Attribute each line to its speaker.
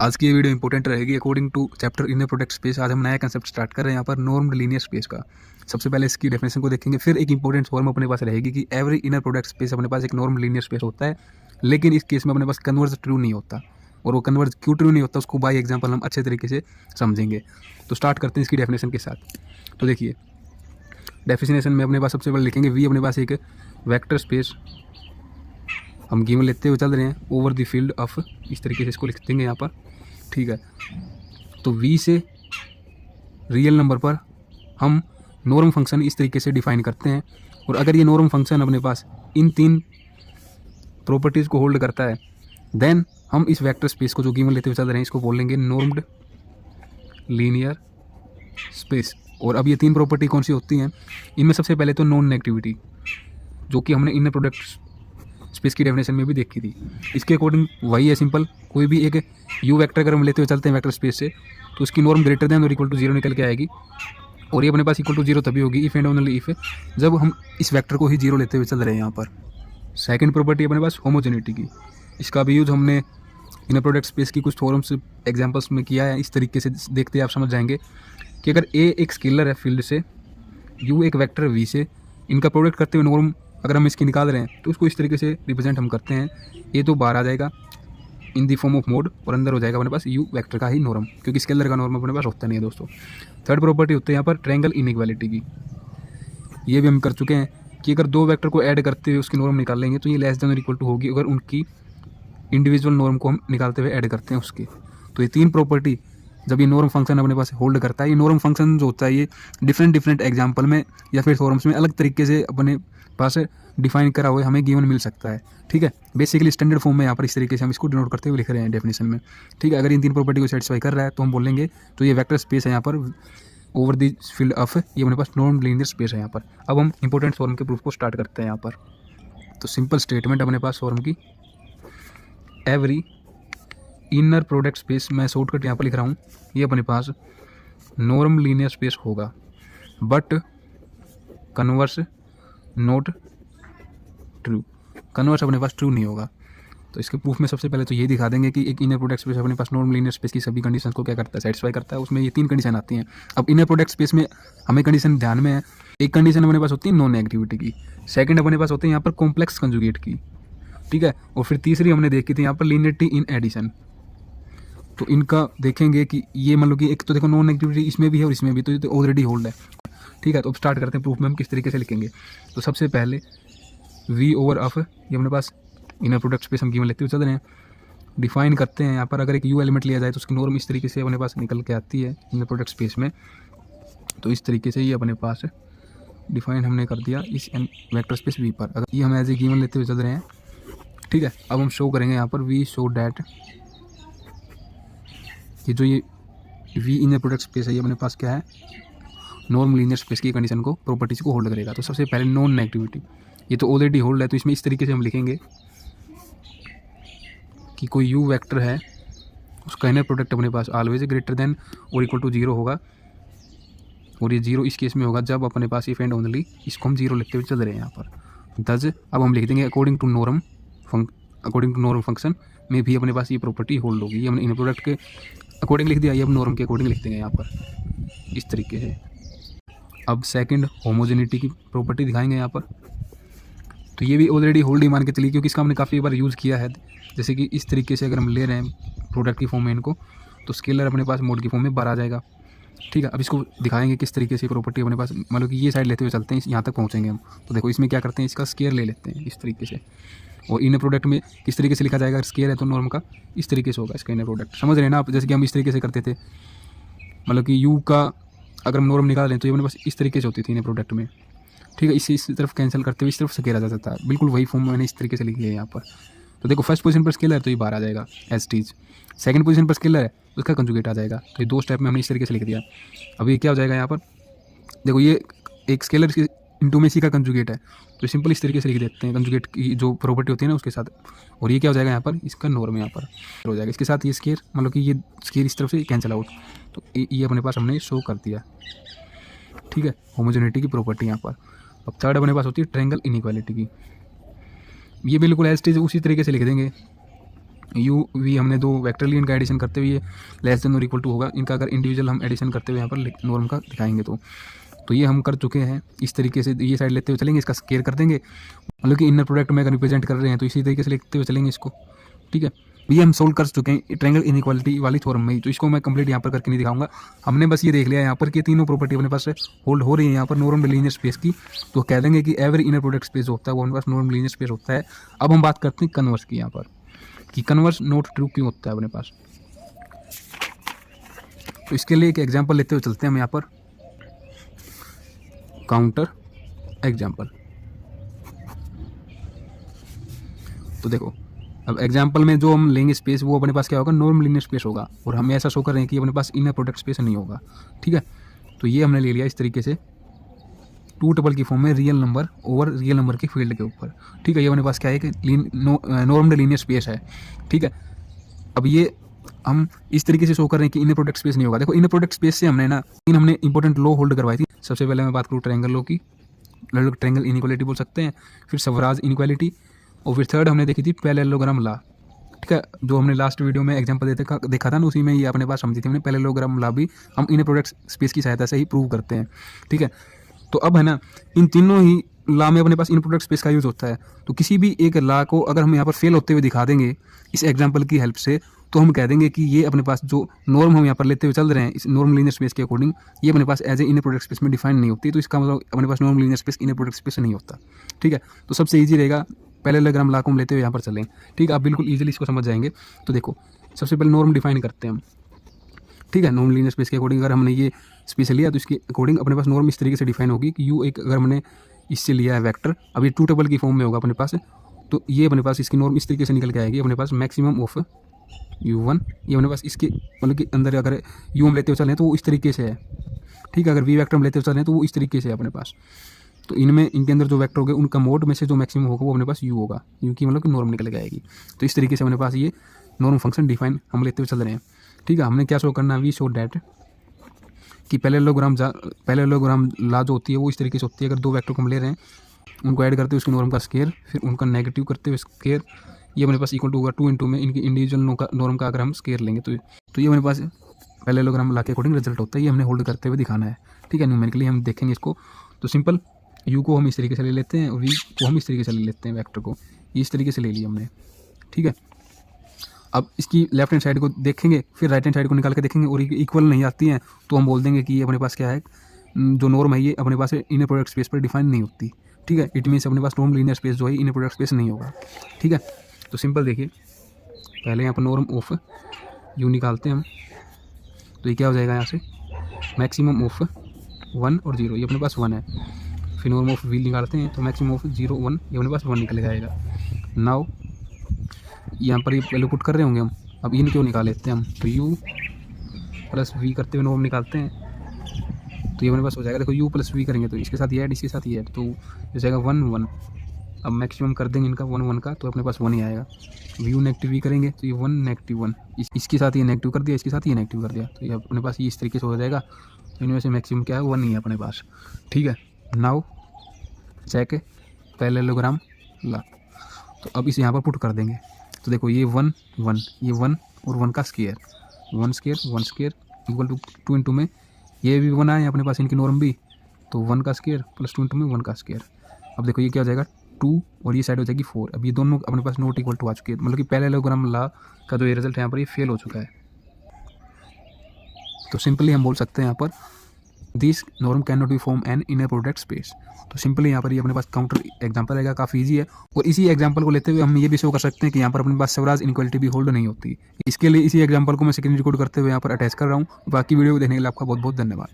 Speaker 1: आज की ये वीडियो इंपॉर्टेंट रहेगी according to chapter inner product space. आज हम नया कंसेप्ट स्टार्ट कर रहे हैं यहाँ पर, नॉर्म्ड लीनियर स्पेस का। सबसे पहले इसकी डेफिनेशन को देखेंगे, फिर एक इंपॉर्टेंट फॉर्म अपने पास रहेगी कि एवरी इनर प्रोडक्ट स्पेस अपने पास एक नॉर्म्ड लीनियर स्पेस होता है, लेकिन इस केस में अपने पास कन्वर्ज ट्रू नहीं होता। और वो कन्वर्ज क्यों ट्रू नहीं होता उसको बाई एग्जाम्पल हम अच्छे तरीके से समझेंगे। तो स्टार्ट करते हैं इसकी डेफिनेशन के साथ। तो देखिए डेफिनेशन में अपने पास सबसे पहले लिखेंगे वी अपने पास एक वेक्टर स्पेस हम गिवन लेते हुए चल रहे हैं ओवर द फील्ड ऑफ, इस तरीके से इसको लिख देंगे यहाँ पर। ठीक है, तो v से रियल नंबर पर हम नॉर्म फंक्शन इस तरीके से डिफाइन करते हैं। और अगर ये नॉर्म फंक्शन अपने पास इन तीन प्रॉपर्टीज़ को होल्ड करता है, देन हम इस वेक्टर स्पेस को जो गिवन लेते हुए चल रहे हैं इसको बोलेंगे नॉर्म्ड लीनियर स्पेस। और अब ये तीन प्रॉपर्टी कौन सी होती हैं, इनमें सबसे पहले तो नॉन नेगेटिविटी, जो कि हमने इनर प्रोडक्ट स्पेस की डेफिनेशन में भी देखी थी। इसके अकॉर्डिंग वही है सिंपल, कोई भी एक यू वेक्टर अगर हम लेते हुए चलते हैं वेक्टर स्पेस से, तो उसकी नॉर्म ग्रेटर देन और इक्वल टू जीरो निकल के आएगी। और ये अपने पास इक्वल टू जीरो तभी होगी इफ एंड ओनली इफ जब हम इस वेक्टर को ही जीरो लेते हुए चल रहे हैं यहाँ पर। सेकंड प्रॉपर्टी अपने पास होमोजेनिटी की, इसका भी यूज हमने इनर प्रोडक्ट स्पेस की कुछ थ्योरम्स एग्जाम्पल्स में किया है। इस तरीके से देखते आप समझ जाएंगे कि अगर ए एक स्केलर है फील्ड से, यू एक वेक्टर वी से, इनका प्रोडक्ट करते हुए नॉर्म अगर हम इसकी निकाल रहे हैं तो उसको इस तरीके से रिप्रेजेंट हम करते हैं। ए तो बाहर आ जाएगा इन दी फॉर्म ऑफ मोड और अंदर हो जाएगा अपने पास यू वेक्टर का ही नॉर्म, क्योंकि स्केलर का नॉर्म अपने पास होता नहीं है दोस्तों। थर्ड प्रॉपर्टी होती है यहाँ पर ट्रायंगल इनइक्वालिटी की। ये भी हम कर चुके हैं कि अगर दो वेक्टर को ऐड करते हुए उसकी नॉर्म निकाल लेंगे तो ये लेस देन और इक्वल टू होगी अगर उनकी इंडिविजुअल नॉर्म को हम निकालते हुए ऐड करते हैं उसके। तो ये तीन प्रॉपर्टी जब ये नॉर्म फंक्शन अपने पास होल्ड करता है, ये नॉर्म फंक्शन जो होता है ये डिफरेंट एग्जाम्पल में या फिर थ्योरम्स में अलग तरीके से अपने पास डिफाइन करा हुआ हमें गिवन मिल सकता है। ठीक है, बेसिकली स्टैंडर्ड फॉर्म में यहाँ पर इस तरीके से हम इसको डिनोट करते हुए लिख रहे हैं डेफिनेशन में। ठीक है, अगर इन तीन प्रॉपर्टी को सेटिस्फाई कर रहा है तो हम बोलेंगे तो ये वेक्टर स्पेस है यहाँ पर ओवर द फील्ड ऑफ, ये अपने पास नॉन लीनियर स्पेस है यहाँ पर। अब हम इंपॉर्टेंट फॉर्म के प्रूफ को स्टार्ट करते हैं यहाँ पर। तो सिंपल स्टेटमेंट अपने पास फॉर्म की, एवरी इनर प्रोडक्ट स्पेस, मैं शॉर्टकट यहाँ पर लिख रहा हूँ, ये अपने पास नॉर्म लीनियर स्पेस होगा but converse not true. Converse अपने पास ट्रू नहीं होगा। तो इसके प्रूफ में सबसे पहले तो ये दिखा देंगे कि एक इनर प्रोडक्ट स्पेस अपने पास नॉर्म लीनियर स्पेस की सभी कंडीशंस को क्या करता है, सेटिस्फाई करता है। उसमें ये तीन कंडीशन आती हैं। अब इनर प्रोडक्ट स्पेस में हमें कंडीशन ध्यान में है, एक कंडीशन अपने पास होती है नॉन नेगेटिविटी की, सेकंड अपने पास होते हैं यहाँ पर कॉम्प्लेक्स कंजुगेट की। ठीक है, और फिर तीसरी हमने देखी थी यहाँ पर लीनियरिटी इन एडिशन। तो इनका देखेंगे कि ये मतलब कि एक तो देखो नॉन नेगेटिविटी इसमें भी है और इसमें भी, तो ये तो ऑलरेडी होल्ड है। ठीक है, तो अब स्टार्ट करते हैं प्रूफ में हम किस तरीके से लिखेंगे। तो सबसे पहले वी ओवर ऑफ, ये अपने पास इनर प्रोडक्ट स्पेस हम गिवन लेते हुए चल रहे हैं, डिफाइन करते हैं यहाँ पर। अगर एक यू एलिमेंट लिया जाए तो उसकी नॉर्म इस तरीके से अपने पास निकल के आती है इनर प्रोडक्ट स्पेस में। तो इस तरीके से ये अपने पास डिफाइन हमने कर दिया इस वेक्टर स्पेस वी पर। अगर ये हम एज ए गिवन लेते हुए चल रहे हैं, ठीक है, अब हम शो करेंगे यहाँ पर वी शो डैट ये जो ये वी इनर प्रोडक्ट स्पेस है ये अपने पास क्या है, नॉर्म लीनियर स्पेस की कंडीशन को प्रॉपर्टीज को होल्ड करेगा। तो सबसे पहले नॉन नेगेटिविटी, ये तो ऑलरेडी होल्ड है, तो इसमें इस तरीके से हम लिखेंगे कि कोई यू वेक्टर है उसका इनर प्रोडक्ट अपने पास ऑलवेज ग्रेटर देन और इक्वल टू जीरो होगा। और ये जीरो इस केस में होगा जब अपने पास इफ एंड ओनली, इसको हम जीरो लिखते हुए चल रहे हैं यहाँ पर। दस अब हम लिख देंगे अकॉर्डिंग टू नॉर्म फंक्शन में भी अपने पास ये प्रॉपर्टी होल्ड होगी। ये हमने इनर प्रोडक्ट के अकॉर्डिंग लिख दिया, ये अब नॉर्म के अकॉर्डिंग लिख देंगे यहाँ पर इस तरीके से। अब सेकंड होमोजेनिटी की प्रॉपर्टी दिखाएंगे यहाँ पर। तो ये भी ऑलरेडी होल्ड ही मान के चलिए, क्योंकि इसका हमने काफ़ी बार यूज़ किया है। जैसे कि इस तरीके से अगर हम ले रहे हैं प्रोडक्ट की फॉर्म में इनको, तो स्केलर अपने पास मोड की फॉर्म में बाहर आ जाएगा। ठीक है, अब इसको दिखाएंगे किस तरीके से प्रॉपर्टी अपने पास, मतलब कि ये साइड लेते हुए चलते हैं, यहाँ तक पहुँचेंगे हम। तो देखो इसमें क्या करते हैं, इसका स्केयर ले लेते हैं इस तरीके से। और इनर प्रोडक्ट में किस तरीके से लिखा जाएगा, स्केयर है तो नॉर्म का इस तरीके से होगा इसका इनर प्रोडक्ट। समझ रहे हैं ना आप, जैसे कि हम इस तरीके से करते थे, मतलब कि यू का अगर हम नॉर्म निकाल लें तो ये अपने पास इस तरीके से होती थी इनर प्रोडक्ट में। ठीक है, इस तरफ कैंसिल करते हुए इस तरफ स्केयर आ जाता है, बिल्कुल वही फॉर्म मैंने इस तरीके से लिख लिया है यहाँ पर। तो देखो फर्स्ट पोजीशन पर स्केलर है तो ये बाहर आ जाएगा एज टीज, सेकंड पोजीशन पर स्केलर है तो उसका कंजुगेट आ जाएगा। तो ये दो स्टेप में हमने इस तरीके से लिख दिया। अब ये क्या हो जाएगा यहाँ पर, देखो ये एक स्केलर इंटू में सी का कंजुगेट है, तो सिंपल इस तरीके से लिख देते हैं कंजुगेट की जो प्रॉपर्टी होती है ना उसके साथ। और ये क्या हो जाएगा यहाँ पर, इसका नॉर्म यहाँ पर हो जाएगा, इसके साथ ये स्केयर, मतलब कि ये स्केयर इस तरफ से कैंसिल आउट। तो ये अपने पास हमने शो कर दिया। ठीक है, होमोजेनिटी की प्रॉपर्टी यहाँ पर। अब थर्ड अपने पास होती है ट्रायंगल इनइक्वालिटी की। ये बिल्कुल एज टीज उसी तरीके से लिख देंगे यू वी हमने दो वेक्टर लिए, इनका एडिशन करते हुए लेस देन और इक्वल टू होगा, इनका अगर इंडिविजुअल हम एडिशन करते हुए यहाँ पर नॉर्म का दिखाएंगे तो ये हम कर चुके हैं। इस तरीके से ये साइड लेते हुए चलेंगे, इसका स्केयर कर देंगे, मतलब कि इनर प्रोडक्ट में अगर रिप्रेजेंट कर रहे हैं तो इसी तरीके से लेते हुए चलेंगे इसको। ठीक है, ये हम सोल्व कर चुके हैं ट्रायंगल इनइक्वालिटी वाली थ्योरम में ही, तो इसको मैं कंप्लीट यहाँ पर करके नहीं दिखाऊंगा। हमने बस ये देख लिया यहाँ पर कि तीनों प्रॉपर्टी अपने पास होल्ड हो रही है यहाँ पर नॉर्मल लीनियर स्पेस की, तो कह देंगे कि एवरी इनर प्रोडक्ट स्पेस होता है वो अपने पास नॉर्मल लीनियर स्पेस होता है। अब हम बात करते हैं कन्वर्स की यहाँ पर, कि कन्वर्स नॉट ट्रू क्यों होता है अपने पास। तो इसके लिए एक एग्जाम्पल लेते हुए चलते हैं हम यहाँ पर, काउंटर एग्जाम्पल। तो देखो अब एग्जाम्पल में जो हम लेंगे स्पेस वो अपने पास क्या होगा, नॉर्मल लीनियर स्पेस होगा, और हम ऐसा शो कर रहे हैं कि अपने पास इनर प्रोडक्ट स्पेस नहीं होगा। ठीक है, तो ये हमने ले लिया इस तरीके से टू टेबल की फॉर्म में real number over real number के फील्ड के ऊपर। ठीक है, ये अपने पास क्या है कि नॉर्मल लीनियर स्पेस है। ठीक है, अब ये हम इस तरीके से शो कर रहे हैं कि इनर प्रोडक्ट स्पेस नहीं होगा। देखो इनर प्रोडक्ट स्पेस से हमने इंपॉर्टेंट लॉ होल्ड करवाई थी। सबसे पहले मैं बात करूँ ट्रायंगल लॉ की, लोग ट्रायंगल इनइक्वालिटी बोल सकते हैं, फिर सवराज इनइक्वालिटी, और फिर थर्ड हमने देखी थी पैरेललोग्राम लॉ। ठीक है, जो हमने लास्ट वीडियो में एग्जांपल देखा था ना, उसी में ये अपने पास समझी थी हमने पैरेललोग्राम लॉ भी हम इनर प्रोडक्ट स्पेस की सहायता से ही प्रूव करते हैं। ठीक है, तो अब है ना इन तीनों ही लॉ में अपने पास इन प्रोडक्ट स्पेस का यूज़ होता है। तो किसी भी एक लॉ को अगर हम यहाँ पर फेल होते हुए दिखा देंगे इस एग्जाम्पल की हेल्प से, तो हम कह देंगे कि ये अपने पास जो नॉर्म हम यहाँ पर लेते हुए चल रहे हैं इस नॉर्मल लीनियर स्पेस के अकॉर्डिंग, ये अपने पास as a inner product space में डिफाइन नहीं होती। तो इसका मतलब अपने पास normal linear space inner product space नहीं होता। ठीक है, तो सबसे ईजी रहेगा पैरेललोग्राम लॉ को हम लेते हुए यहाँ पर चलें। ठीक है, आप बिल्कुल ईजिली इसको समझ जाएंगे। तो देखो सबसे पहले नॉर्म डिफाइन करते हैं हम। ठीक है, नॉर्मल लीनियर स्पेस के अकॉर्डिंग अगर हमने ये स्पेस लिया तो इसके अकॉर्डिंग अपने पास नॉर्म इस तरीके से डिफाइन होगी कि यू एक अगर हमने इससे लिया है वेक्टर, अब ये टू टेबल की फॉर्म में होगा अपने पास, तो ये अपने पास इसकी नॉर्म इस तरीके से निकल के आएगी अपने पास मैक्सिमम ऑफ u1, ये अपने पास इसके मतलब कि अंदर अगर u हम लेते हुए चलें तो वो इस तरीके से है। ठीक है, अगर v वेक्टर हम लेते हुए चलें तो वो इस तरीके से है अपने पास। तो इनमें इनके अंदर जो वेक्टर होंगे उनका मोड में से जो मैक्सिमम होगा वो अपने पास u होगा, u की मतलब कि नॉर्म निकल के आएगी। तो इस तरीके से अपने पास ये नॉर्म फंक्शन डिफाइन हम लेते हुए चल रहे हैं। ठीक है, हमने क्या शो करना है, वी शो डैट कि पैरेललोग्राम लॉ जो होती है वो इस तरीके से होती है। अगर दो वेक्टर को हम ले रहे हैं उनको ऐड करते हुए उसकी नॉर्म का स्केयर, फिर उनका नेगेटिव करते हुए स्केयर, ये अपने पास इक्वल टू होगा 2 इंटू में इनकी इंडिविजुअल नॉर्म का अगर हम स्केयर लेंगे तो ये अपने पास पैरेललोग्राम लॉ के अकॉर्डिंग रिजल्ट होता है। ये हमने होल्ड करते हुए दिखाना है। ठीक है, न्यूमेरिकली हम देखेंगे इसको। तो सिंपल u को हम इस तरीके से ले लेते हैं और v को हम इस तरीके से ले लेते हैं, वेक्टर को इस तरीके से ले लिया हमने। ठीक है, अब इसकी लेफ्ट हैंड साइड को देखेंगे, फिर राइट हैंड साइड को निकाल के देखेंगे और इक्वल नहीं आती हैं तो हम बोल देंगे कि ये अपने पास क्या है, जो नॉर्म है ये अपने पास इनर प्रोडक्ट स्पेस पर डिफाइन नहीं होती। ठीक है, इट मीन्स अपने पास नॉर्मल लीनियर स्पेस जो है इनर प्रोडक्ट स्पेस नहीं होगा। ठीक है, तो सिंपल देखिए, पहले यहाँ पर नॉर्म ऑफ u निकालते हैं हम, तो ये क्या हो जाएगा यहाँ से मैक्सिमम ऑफ 1 और 0, ये अपने पास 1 है। फिर नॉर्म ऑफ v निकालते हैं तो मैक्सिमम ऑफ 0 1, ये अपने पास 1 निकल जाएगा। नाउ यहाँ पर ये वैल्यू पुट कर रहे होंगे हम, अब इन क्यों निकाल लेते हैं हम, तो u प्लस v करते हुए नॉर्म निकालते हैं तो ये अपने पास हो जाएगा। देखो u प्लस v करेंगे तो इसके साथ ये ऐड, इसके साथ ये ऐड, तो हो जाएगा 1 1। अब मैक्सिमम कर देंगे इनका 1 1 का, तो अपने पास 1 ही आएगा। v नेगेटिव v करेंगे तो ये 1 नेगेटिव 1, इसके साथ ये नेगेटिव कर दिया, इसके साथ ये नेगेटिव कर दिया, तो ये अपने पास ये इस तरीके से हो जाएगा। तो इनमें से मैक्सिमम क्या है 1 ही है अपने पास। ठीक है, नाउ चेक पैरेललोग्राम लॉ, तो अब इसे यहाँ पर पुट कर देंगे। तो देखो ये 1 1, ये 1 और 1 का square, 1 square equal to 2 into में ये भी 1 आए अपने पास इनकी नॉर्म भी, तो 1 का स्केयर प्लस 2 इंटू में 1 का स्केयर। अब देखो ये क्या हो जाएगा 2 और ये साइड हो जाएगी 4। अब ये दोनों अपने पास नॉट इक्वल टू आ चुके हैं, मतलब कि पैरेललोग्राम लॉ का जो ये रिजल्ट है यहाँ पर ये फेल हो चुका है। तो सिंपली हम बोल सकते हैं यहाँ पर this norm can not be form an inner product space. तो सिंपली यहाँ पर ये अपने पास काउंटर एग्जांपल रहेगा, काफ़ी इजी है। और इसी एग्जांपल को लेते हुए हम ये भी शो कर सकते हैं कि यहाँ पर अपने पास सवराज इनइक्वालिटी भी होल्ड नहीं होती। इसके लिए इसी एग्जांपल को मैं स्क्रीन रिकॉर्ड करते हुए यहाँ पर अटैच कर रहा हूँ। बाकी वीडियो को देखने के लिए आपका बहुत बहुत धन्यवाद।